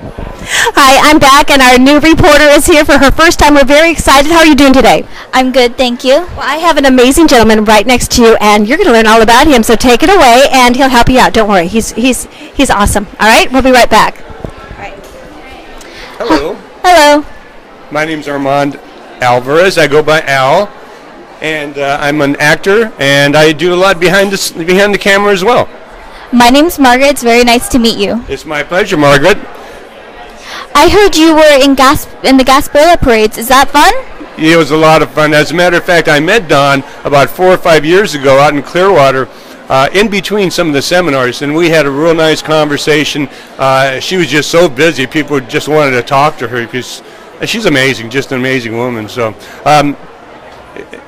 Hi, I'm back, and our new reporter is here for her first time. We're very excited. How are you doing today? I'm good, thank you. Well, I have an amazing gentleman right next to you, and you're going to learn all about him. So take it away, and he'll help you out. Don't worry, he's awesome. All right, we'll be right back. Hello. Hello. My name's Armand Alvarez. I go by Al, and I'm an actor, and I do a lot behind the camera as well. My name's Margaret. It's very nice to meet you. It's my pleasure, Margaret. I heard you were in the Gasparilla parades. Is that fun? It was a lot of fun. As a matter of fact, I met Dawn about 4 or 5 years ago out in Clearwater, in between some of the seminars, and we had a real nice conversation. She was just so busy, people just wanted to talk to her because she's amazing, just an amazing woman. So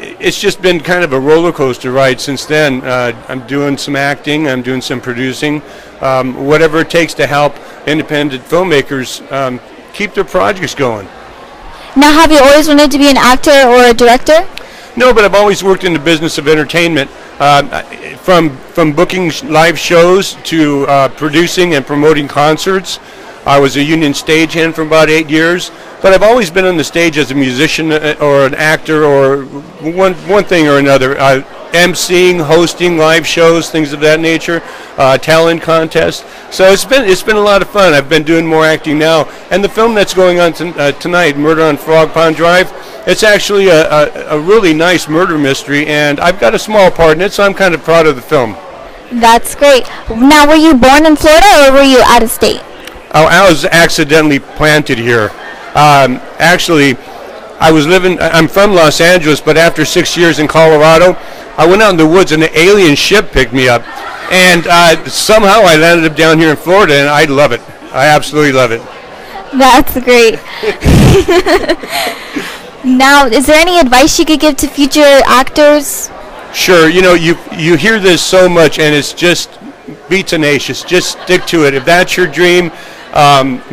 it's just been kind of a roller coaster ride since then. I'm doing some acting, I'm doing some producing, whatever it takes to help independent filmmakers keep their projects going. Now, have you always wanted to be an actor or a director? No, but I've always worked in the business of entertainment, from booking live shows to producing and promoting concerts. I was a union stagehand for about 8 years, but I've always been on the stage as a musician or an actor or one thing or another. MCing, hosting live shows, things of that nature, talent contests. So it's been a lot of fun. I've been doing more acting now, and the film that's going on tonight, Murder on Frog Pond Drive, it's actually a really nice murder mystery, and I've got a small part in it, so I'm kind of proud of the film. That's great. Now, were you born in Florida or were you out of state? Oh, I was accidentally planted here. Actually, I'm from Los Angeles, but after 6 years in Colorado, I went out in the woods and an alien ship picked me up. And somehow I landed up down here in Florida, and I love it. I absolutely love it. That's great. Now, is there any advice you could give to future actors? Sure. You know, you hear this so much, and it's just be tenacious. Just stick to it. If that's your dream,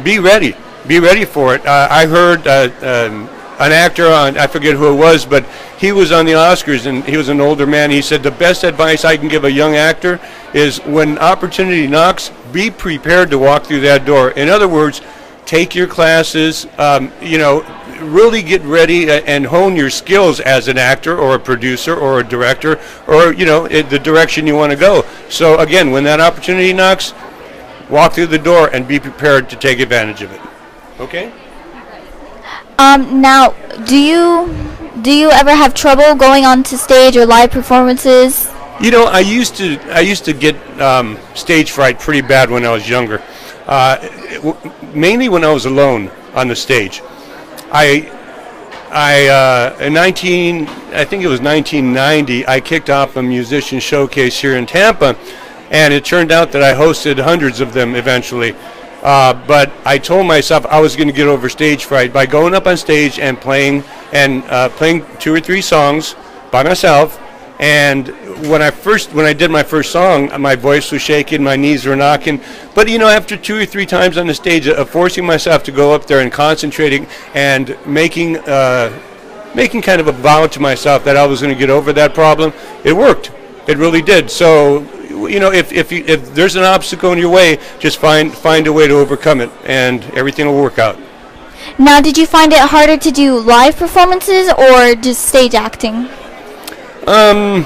be ready. Be ready for it. I heard an actor I forget who it was, but he was on the Oscars, and he was an older man. He said the best advice I can give a young actor is when opportunity knocks, be prepared to walk through that door. In other words, take your classes, really get ready and hone your skills as an actor or a producer or a director or, the direction you want to go. So again, when that opportunity knocks, walk through the door and be prepared to take advantage of it. Okay? Now, do you ever have trouble going onto stage or live performances? You know, I used to get stage fright pretty bad when I was younger. Mainly when I was alone on the stage. I think it was 1990, I kicked off a musician showcase here in Tampa, and it turned out that I hosted hundreds of them eventually. But I told myself I was going to get over stage fright by going up on stage and playing 2 or 3 songs by myself. And when I did my first song, my voice was shaking, my knees were knocking. But after 2 or 3 times on the stage, forcing myself to go up there and concentrating and making kind of a vow to myself that I was going to get over that problem, it worked. It really did. So if there's an obstacle in your way, just find a way to overcome it, and everything will work out. Now, did you find it harder to do live performances or just stage acting? I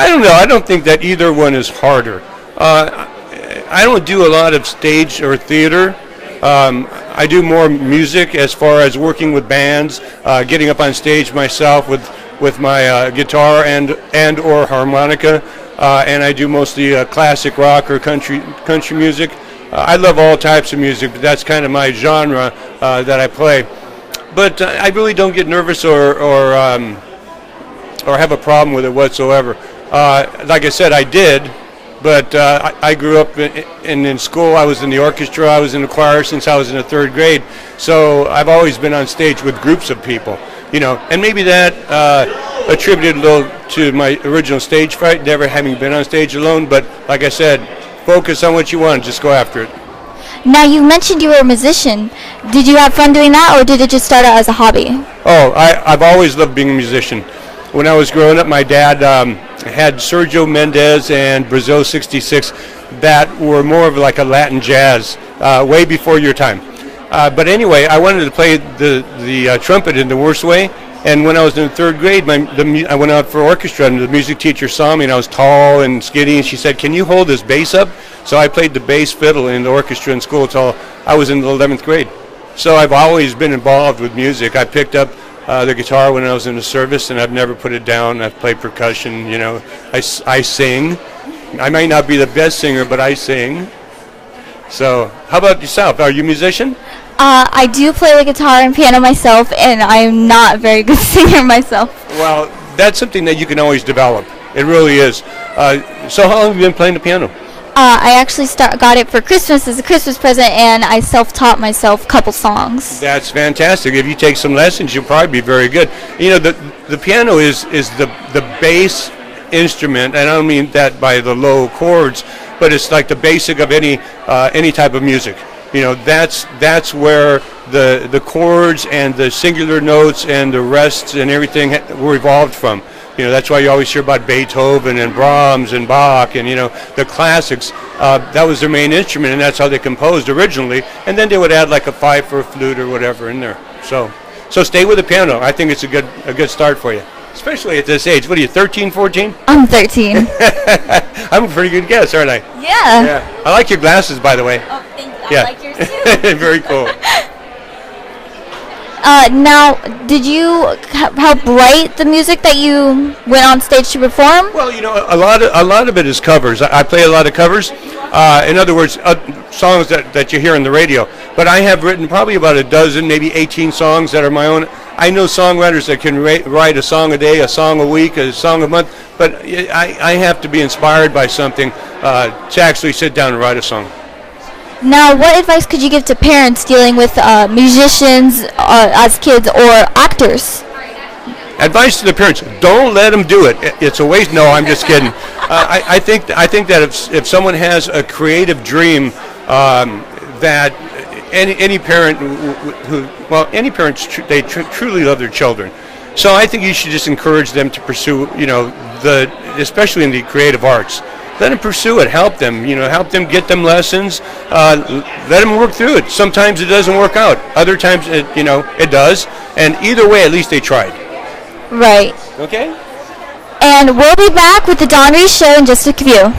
don't know. I don't think that either one is harder. I don't do a lot of stage or theater. I do more music as far as working with bands, getting up on stage myself with my guitar and or harmonica, and I do mostly classic rock or country music. I love all types of music, but that's kind of my genre that I play. But I really don't get nervous or have a problem with it whatsoever. Like I said, I did, but I grew up in school. I was in the orchestra. I was in the choir since I was in the 3rd grade. So I've always been on stage with groups of people, and maybe that attributed a little to my original stage fright, never having been on stage alone. But like I said, focus on what you want. Just go after it. Now, you mentioned you were a musician. Did you have fun doing that, or did it just start out as a hobby? Oh, I've always loved being a musician. When I was growing up, my dad had Sergio Mendes and Brazil 66 that were more of like a Latin jazz, way before your time. But anyway, I wanted to play the trumpet in the worst way. And when I was in the third grade, I went out for orchestra, and the music teacher saw me, and I was tall and skinny, and she said, "Can you hold this bass up?" So I played the bass fiddle in the orchestra in school until I was in the 11th grade. So I've always been involved with music. I picked up the guitar when I was in the service, and I've never put it down. I've played percussion, I sing. I might not be the best singer, but I sing. So how about yourself? Are you a musician? I do play the guitar and piano myself, and I'm not a very good singer myself. Well, that's something that you can always develop. It really is. So how long have you been playing the piano? I actually got it for Christmas as a Christmas present, and I self-taught myself a couple songs. That's fantastic. If you take some lessons, you'll probably be very good. The piano is the bass instrument, and I don't mean that by the low chords, but it's like the basic of any type of music. That's where the chords and the singular notes and the rests and everything were evolved from. That's why you always hear about Beethoven and Brahms and Bach and the classics. That was their main instrument, and that's how they composed originally. And then they would add like a fife or a flute or whatever in there. So stay with the piano. I think it's a good start for you, especially at this age. What are you, 13, 14? I'm 13. I'm a pretty good guess, aren't I? Yeah. I like your glasses, by the way. Oh, thank you. Yeah. I like yours too. Very cool. Now, did you help write the music that you went on stage to perform? Well, a lot of it is covers. I play a lot of covers. In other words, songs that you hear on the radio. But I have written probably about a dozen, maybe 18 songs that are my own. I know songwriters that can write a song a day, a song a week, a song a month. But I have to be inspired by something to actually sit down and write a song. Now, what advice could you give to parents dealing with musicians as kids or actors? Advice to the parents: don't let them do it. It's a waste. No, I'm just kidding. I think that if someone has a creative dream, that any parent any parents truly love their children. So I think you should just encourage them to pursue, especially in the creative arts. Let them pursue it. Help them. Help them get them lessons. Let them work through it. Sometimes it doesn't work out. Other times, it does. And either way, at least they tried. Right. Okay. And we'll be back with the Don Reese Show in just a few.